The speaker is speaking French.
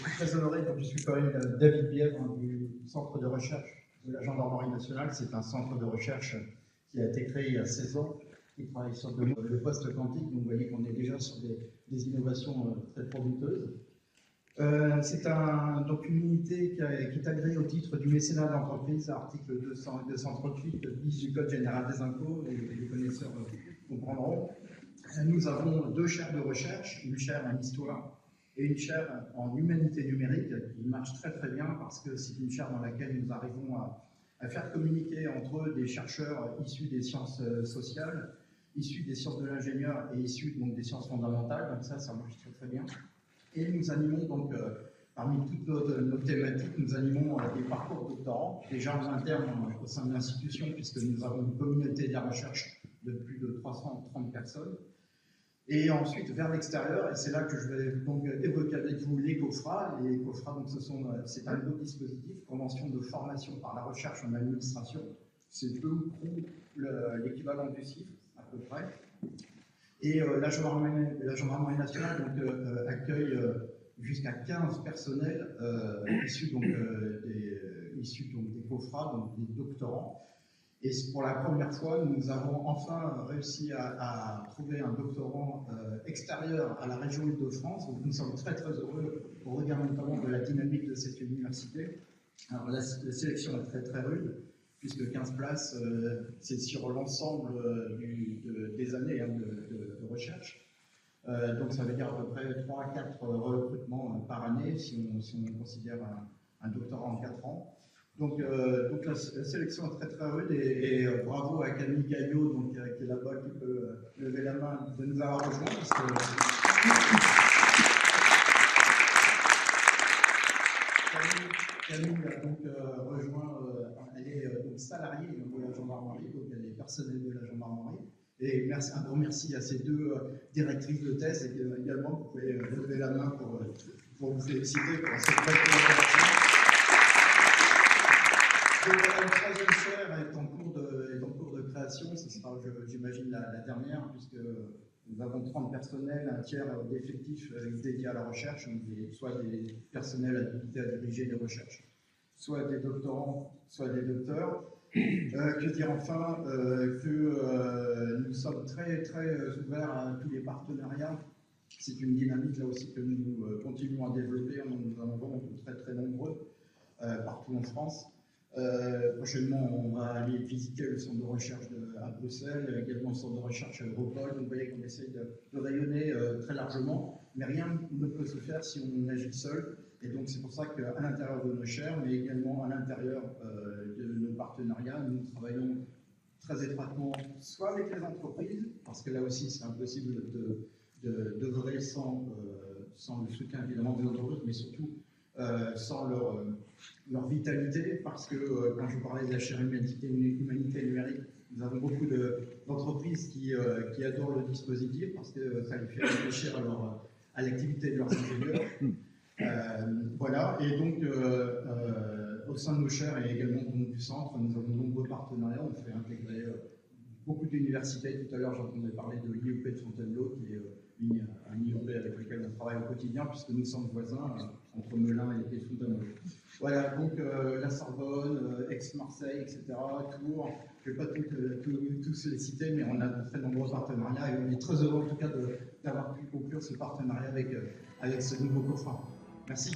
suis très honoré, donc je suis quand même David Bièvre du Centre de recherche de la Gendarmerie nationale. C'est un centre de recherche qui a été créé il y a 16 ans, qui travaille sur le post-quantique, donc vous voyez qu'on est déjà sur des innovations très prometteuses. C'est donc une unité qui est agréée au titre du mécénat d'entreprise, article 200 et 238 bis du Code général des impôts, et les connaisseurs comprendront. Nous avons 2 chaires de recherche, une chaire en histoire et une chaire en humanité numérique, qui marche très très bien parce que c'est une chaire dans laquelle nous arrivons à faire communiquer entre eux des chercheurs issus des sciences sociales, issus des sciences de l'ingénieur et issus donc des sciences fondamentales, donc ça marche très très bien. Et nous animons donc, parmi toutes nos thématiques, nous animons des parcours doctorants, déjà en interne au sein de l'institution, puisque nous avons une communauté de la recherche de plus de 330 personnes. Et ensuite vers l'extérieur, et c'est là que je vais donc évoquer avec vous les COFRA. Les COFRA, c'est un nouveau dispositif, convention de formation par la recherche en administration. C'est peu ou prou l'équivalent du CIF, à peu près. Et la gendarmerie nationale donc, accueille jusqu'à 15 personnels issus des COFRA, donc des doctorants. Et pour la première fois, nous avons enfin réussi à trouver un doctorant extérieur à la région Île-de-France. Donc nous sommes très très heureux au regard notamment de la dynamique de cette université. Alors la sélection est très très rude, puisque 15 places, c'est sur l'ensemble des années de recherche. Donc ça veut dire à peu près 3 à 4 recrutements par année, si on considère un doctorat en 4 ans. Donc la sélection est très très rude et bravo à Camille Gaillot, donc, qui est là-bas, qui peut lever la main de nous avoir rejoints. Parce que Camille a donc rejoint, elle est donc salariée de la gendarmerie, donc elle est personnelle de la gendarmerie. Et un grand merci à ces 2 directrices de thèse, et également vous pouvez lever la main pour vous féliciter pour cette belle collaboration. Donc, une 3e chaire est en cours de création, ce sera, j'imagine, la dernière, puisque nous avons 30 personnels, un tiers d'effectifs dédiés à la recherche, soit des personnels habilités à diriger des recherches, soit des doctorants, soit des docteurs. Que dire enfin que nous sommes très très ouverts à tous les partenariats. C'est une dynamique là aussi que nous continuons à développer. Nous en avons très très nombreux partout en France. Prochainement, on va aller visiter le centre de recherche à Bruxelles, également le centre de recherche à Europol. Donc, vous voyez qu'on essaye de rayonner très largement, mais rien ne peut se faire si on agit seul. Et donc, c'est pour ça qu'à l'intérieur de nos chaires, mais également à l'intérieur de nos partenariats, nous travaillons très étroitement, soit avec les entreprises, parce que là aussi, c'est impossible d'œuvrer sans le soutien évidemment des entreprises, mais surtout sans leur vitalité, parce que quand je parlais de la chaire humanité numérique, nous avons beaucoup d'entreprises qui adorent le dispositif parce que ça les fait réfléchir à l'activité de leurs ingénieurs. Voilà, et donc au sein de nos chaires et également donc, du centre, nous avons de nombreux partenariats. On fait intégrer beaucoup d'universités. Tout à l'heure, j'entendais parler de l'IEP de Fontainebleau, qui est un IEP avec lequel on travaille au quotidien, puisque nous sommes voisins entre Melun et Fontainebleau. Voilà, donc la Sorbonne, Aix-Marseille, etc., Tours. Je ne vais pas tous les citer, mais on a de très nombreux partenariats et on est très heureux en tout cas d'avoir pu conclure ce partenariat avec ce nouveau COFRA. Merci.